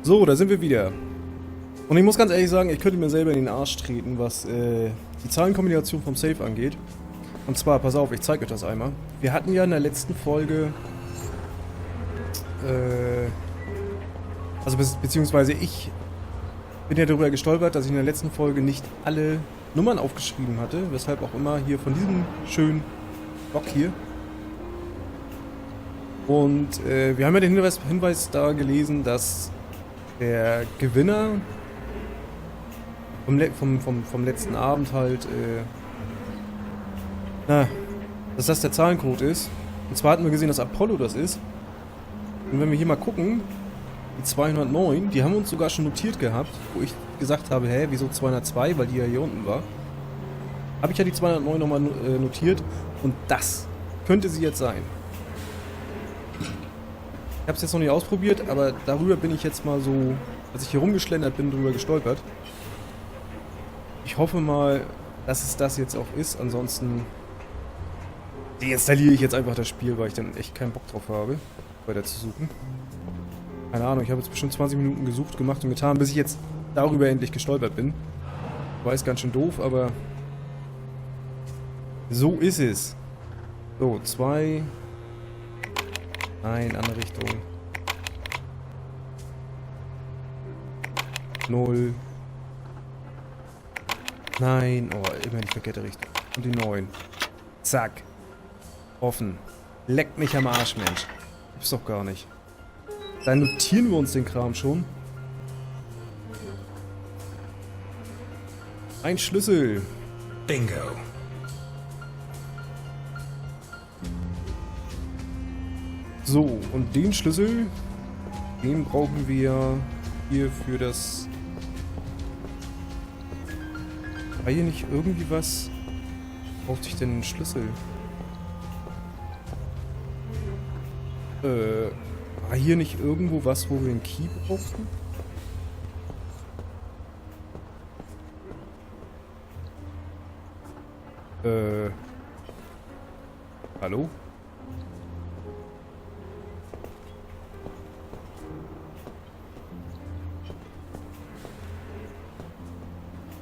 So, da sind wir wieder. Und ich muss ganz ehrlich sagen, ich könnte mir selber in den Arsch treten, was die Zahlenkombination vom Safe angeht. Und zwar, pass auf, ich zeige euch das einmal. Wir hatten ja in der letzten Folge, beziehungsweise ich bin ja darüber gestolpert, dass ich in der letzten Folge nicht alle Nummern aufgeschrieben hatte, weshalb auch immer hier von diesem schönen Block hier. Und wir haben ja den Hinweis da gelesen, dass der Gewinner vom letzten Abend halt, dass das der Zahlencode ist. Und zwar hatten wir gesehen, dass Apollo das ist. Und wenn wir hier mal gucken, die 209, die haben wir uns sogar schon notiert gehabt, wo ich gesagt habe, hä, wieso 202, weil die ja hier unten war. Habe ich ja die 209 nochmal notiert und das könnte sie jetzt sein. Ich habe es jetzt noch nicht ausprobiert, aber darüber bin ich jetzt mal so, als ich hier rumgeschlendert bin, drüber gestolpert. Ich hoffe mal, dass es das jetzt auch ist, ansonsten deinstalliere ich jetzt einfach das Spiel, weil ich dann echt keinen Bock drauf habe, weiter zu suchen. Keine Ahnung, ich habe jetzt bestimmt 20 Minuten gesucht, gemacht und getan, bis ich jetzt darüber endlich gestolpert bin. War jetzt ganz schön doof, aber so ist es. So, 2. Nein, andere Richtung. 0. Nein, oh, immer in die verkehrte Richtung. Und die 9. Zack. Offen. Leckt mich am Arsch, Mensch. Gibt's doch gar nicht. Dann notieren wir uns den Kram schon. Ein Schlüssel. Bingo. So, und den Schlüssel, den brauchen wir hier für das... War hier nicht irgendwie was? Braucht sich denn ein Schlüssel? War hier nicht irgendwo was, wo wir einen Key brauchten? Hallo?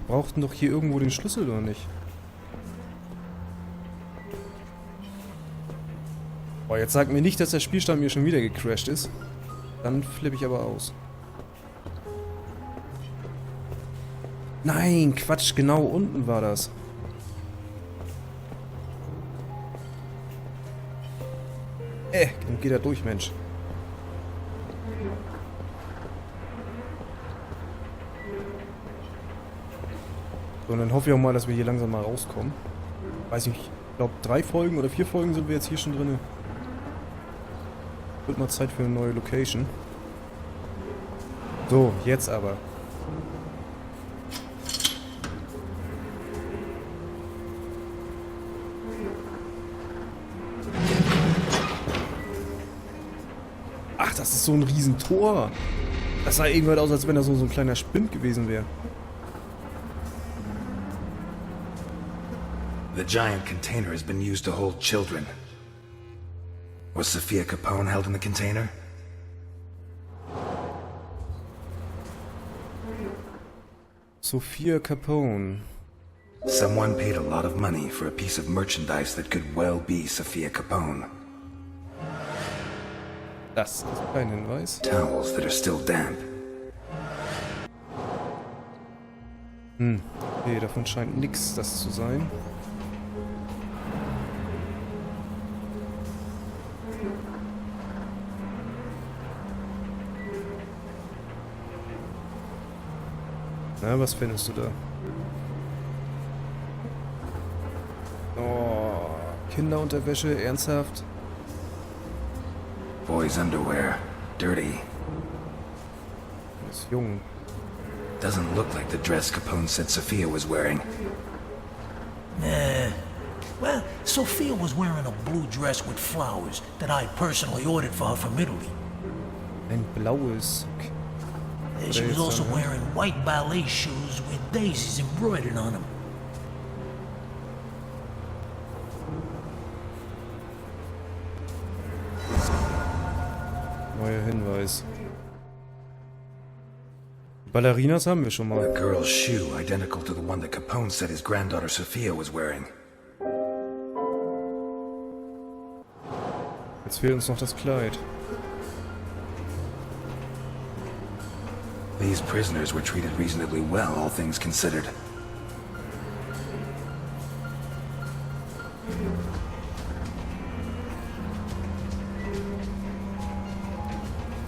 Brauchten doch hier irgendwo den Schlüssel, oder nicht? Boah, jetzt sagt mir nicht, dass der Spielstand mir schon wieder gecrashed ist. Dann flippe ich aber aus. Nein, Quatsch, genau unten war das. Dann geht er durch, Mensch. So, und dann hoffe ich auch mal, dass wir hier langsam mal rauskommen. Weiß nicht, ich glaube 3 Folgen oder 4 Folgen sind wir jetzt hier schon drin. Wird mal Zeit für eine neue Location. So, jetzt aber. Ach, das ist so ein Riesentor. Das sah irgendwann aus, als wenn das so ein kleiner Spind gewesen wäre. The giant container has been used to hold children. Was Sophia Capone held in the container? Sophia Capone. Someone paid a lot of money for a piece of merchandise that could well be Sophia Capone. Das ist kein Hinweis. Towels that are still damp. Okay, davon scheint nichts das zu sein. Na, was findest du da? Oh, Kinderunterwäsche, ernsthaft? Boys' underwear. Dirty. Das ist jung. Doesn't look like the dress Capone said Sophia was wearing. Well, Sophia was wearing a blue dress with flowers that I personally ordered for her from Italy. Ein blaues. Okay. She was also wearing white ballet shoes with daisies embroidered on them. Neuer Hinweis. Ballerinas haben wir schon A mal. girl's shoe identical to the one that Capone said his granddaughter Sophia was wearing. Jetzt fehlt uns noch das Kleid. These prisoners were treated reasonably well, all things considered.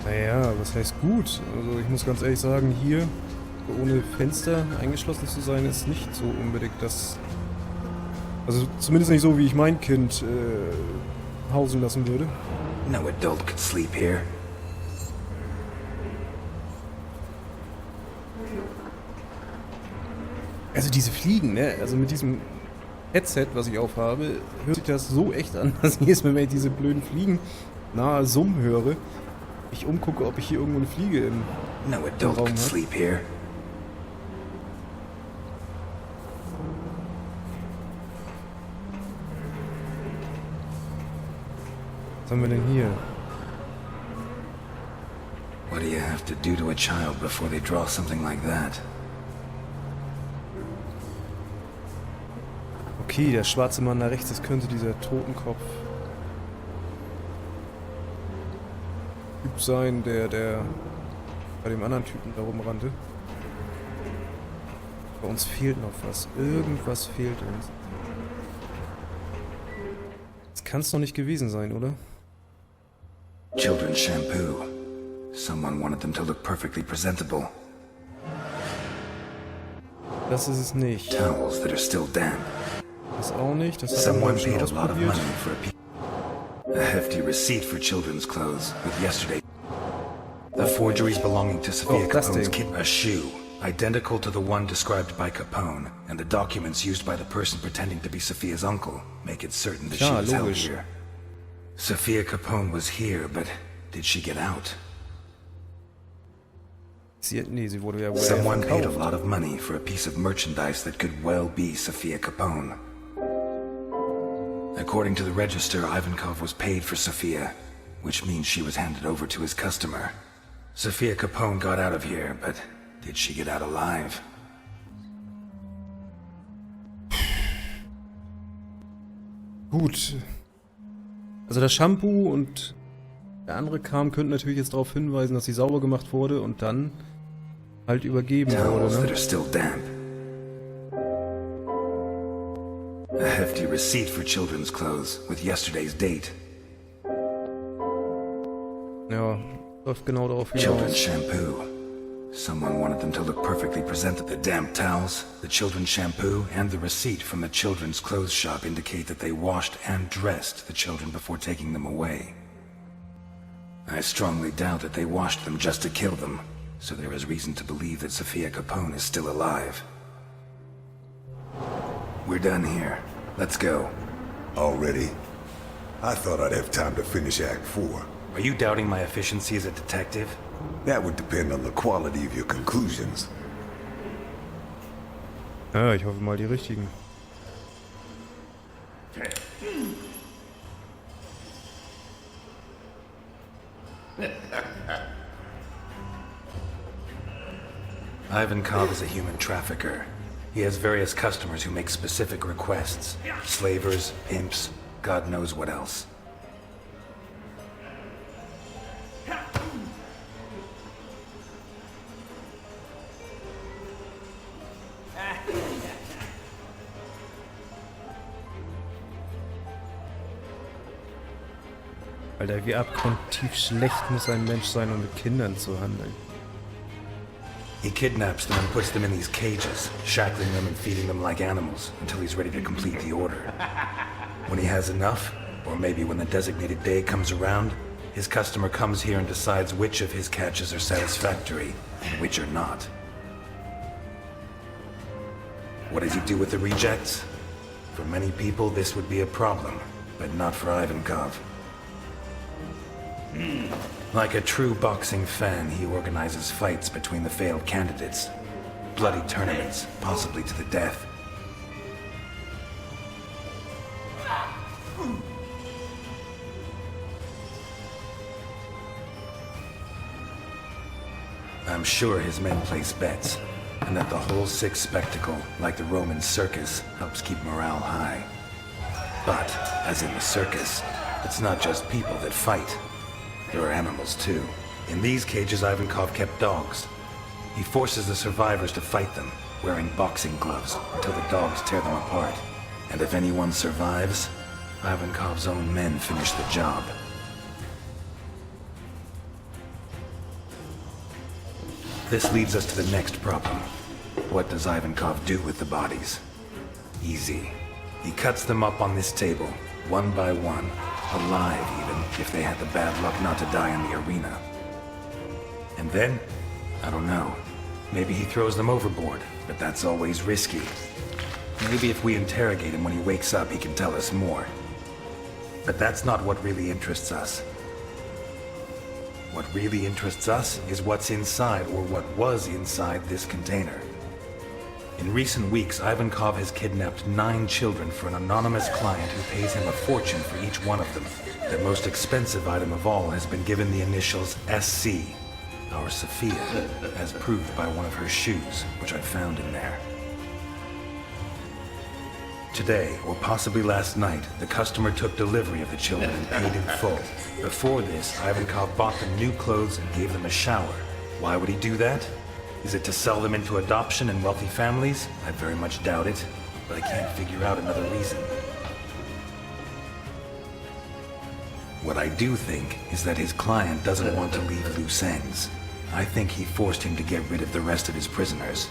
Naja, was heißt gut? Also ich muss ganz ehrlich sagen, hier ohne Fenster eingeschlossen zu sein, ist nicht so unbedingt das... Also zumindest nicht so, wie ich mein Kind hausen lassen würde. No adult could sleep here. Also diese Fliegen, ne? Also mit diesem Headset, was ich aufhabe, hört sich das so echt an, dass jedes Mal, wenn ich diese blöden Fliegen nahe Summen höre, ich umgucke, ob ich hier irgendwo eine Fliege im No adult Raum could habe. sleep here. Was haben wir denn hier? What do you have to do to a child before they draw something like that? Okay, der schwarze Mann da rechts, das könnte dieser Totenkopf Typ sein, der bei dem anderen Typen da rumrannte. Bei uns fehlt noch was. Irgendwas fehlt uns. Das kann es doch nicht gewesen sein, oder? Children's shampoo. Someone wanted them to look perfectly presentable. Das ist es nicht. Towels that are still damp. Das auch nicht. Das hat er Someone mal schon paid a lot of ausprobiert. money for a hefty receipt for children's clothes with yesterday. The forgeries belonging to Sophia Oh, das Capone's Ding. kid. A shoe, identical to the one described by Capone, and the documents used by the person pretending to be Sophia's uncle make it certain that she Klar, was held logisch. here. Sophia Capone was here, but did she get out? Sie wurde ja wohl Someone paid a verkauft. lot of money for a piece of merchandise that could well be Sophia Capone. According to the register, Ivankov was paid for Sophia, which means she was handed over to his customer. Sophia Capone got out of here, but did she get out alive? Gut. Also das Shampoo und der andere Kram könnten natürlich jetzt darauf hinweisen, dass sie sauber gemacht wurde und dann halt übergeben Towels that wurde, are ne? still damp. A hefty receipt for children's clothes with yesterday's date. Ja, läuft genau darauf Children's hinaus. shampoo. Someone wanted them to look perfectly presentable. The damp towels, the children's shampoo, and the receipt from the children's clothes shop indicate that they washed and dressed the children before taking them away. I strongly doubt that they washed them just to kill them, so there is reason to believe that Sophia Capone is still alive. We're done here. Let's go. Already? I thought I'd have time to finish Act 4. Are you doubting my efficiency as a detective? That would depend on the quality of your conclusions. Ja, ich hoffe mal die richtigen. Ivankov is a human trafficker. He has various customers who make specific requests. Slavers, pimps, God knows what else. Alter, wie abgrundtief schlecht muss ein Mensch sein, um mit Kindern zu handeln. He kidnaps them and puts them in these cages, shackling them and feeding them like animals until he's ready to complete the order. When he has enough, or maybe when the designated day comes around, his customer comes here and decides which of his catches are satisfactory and which are not. What does he do with the rejects? For many people, this would be a problem, but not for Ivankov. Like a true boxing fan, he organizes fights between the failed candidates. Bloody tournaments, possibly to the death. I'm sure his men place bets, and that the whole sick spectacle, like the Roman circus, helps keep morale high. But, as in the circus, it's not just people that fight. There are animals too. In these cages, Ivankov kept dogs. He forces the survivors to fight them, wearing boxing gloves, until the dogs tear them apart. And if anyone survives, Ivankov's own men finish the job. This leads us to the next problem. What does Ivankov do with the bodies? Easy. He cuts them up on this table, one by one, alive even, if they had the bad luck not to die in the arena. And then, I don't know, maybe he throws them overboard, but that's always risky. Maybe if we interrogate him when he wakes up, he can tell us more. But that's not what really interests us. What really interests us is what's inside, or what was inside, this container. In recent weeks, Ivankov has kidnapped 9 children for an anonymous client who pays him a fortune for each one of them. The most expensive item of all has been given the initials SC, our Sophia, as proved by one of her shoes, which I found in there. Today, or possibly last night, the customer took delivery of the children and paid in full. Before this, Ivankov bought them new clothes and gave them a shower. Why would he do that? Is it to sell them into adoption in wealthy families? I very much doubt it, but I can't figure out another reason. What I do think is that his client doesn't want to leave loose ends. I think he forced him to get rid of the rest of his prisoners.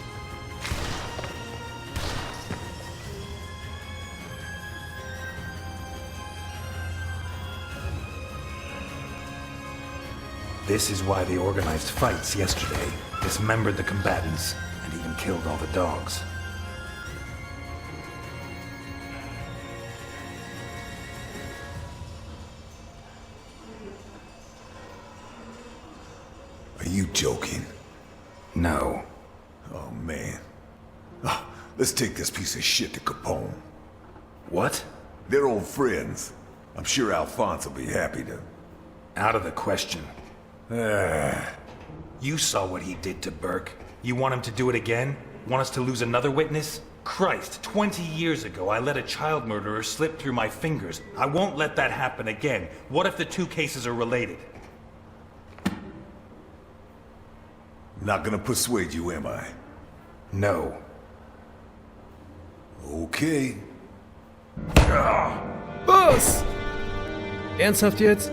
This is why they organized fights yesterday, dismembered the combatants, and even killed all the dogs. Are you joking? No. Oh, man. Let's take this piece of shit to Capone. What? They're old friends. I'm sure Alphonse will be happy to... Out of the question. You saw what he did to Burke. You want him to do it again? Want us to lose another witness? Christ, 20 years ago I let a child murderer slip through my fingers. I won't let that happen again. What if the 2 cases are related? Not gonna persuade you, am I? No. Okay. Was? Ernsthaft jetzt?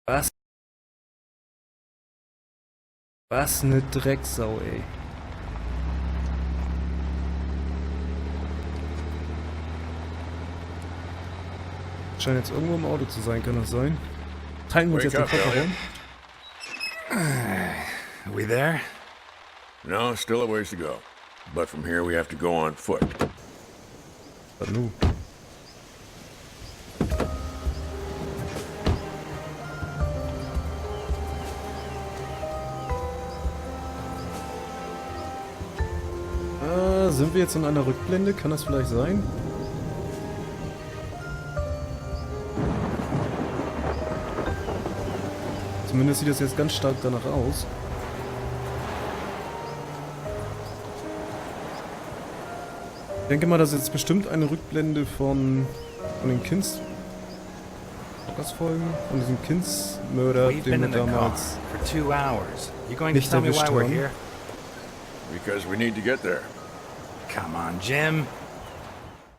Was? Was ne Drecksau, ey. Scheint jetzt irgendwo im Auto zu sein, kann das sein? Teilen wir uns jetzt den Kofferraum? Are we there? No, still a ways to go. But from here we have to go on foot. But nu. Sind wir jetzt in einer Rückblende? Kann das vielleicht sein? Zumindest sieht das jetzt ganz stark danach aus. Ich denke mal, das ist jetzt bestimmt eine Rückblende von den Folgen, von diesem Kindsmörder, den wir damals nicht erwischt haben. Because we need to get there. Come on, Jim.